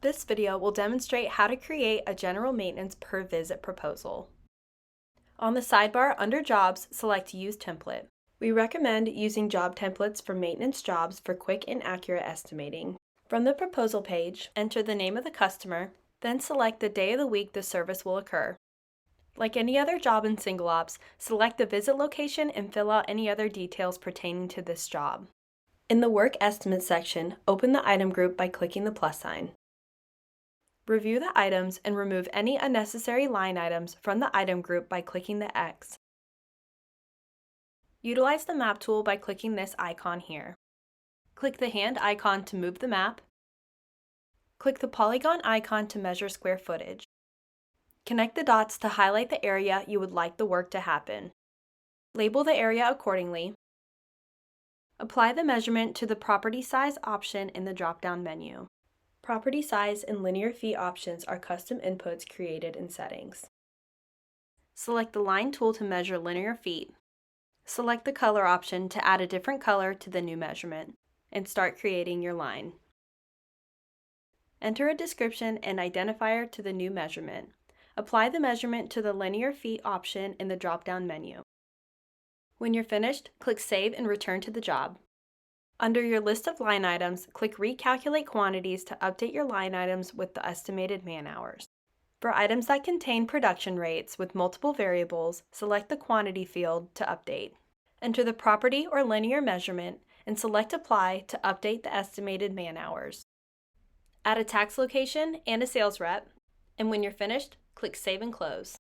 This video will demonstrate how to create a general maintenance per visit proposal. On the sidebar under Jobs, select Use Template. We recommend using job templates for maintenance jobs for quick and accurate estimating. From the proposal page, enter the name of the customer, then select the day of the week the service will occur. Like any other job in SingleOps, select the visit location and fill out any other details pertaining to this job. In the Work Estimate section, open the item group by clicking the plus sign. Review the items and remove any unnecessary line items from the item group by clicking the X. Utilize the map tool by clicking this icon here. Click the hand icon to move the map. Click the polygon icon to measure square footage. Connect the dots to highlight the area you would like the work to happen. Label the area accordingly. Apply the measurement to the property size option in the drop-down menu. Property size and linear feet options are custom inputs created in settings. Select the line tool to measure linear feet. Select the color option to add a different color to the new measurement, and start creating your line. Enter a description and identifier to the new measurement. Apply the measurement to the linear feet option in the drop-down menu. When you're finished, click Save and return to the job. Under your list of line items, click Recalculate Quantities to update your line items with the estimated man-hours. For items that contain production rates with multiple variables, select the Quantity field to update. Enter the property or linear measurement and select Apply to update the estimated man-hours. Add a tax location and a sales rep, and when you're finished, click Save and Close.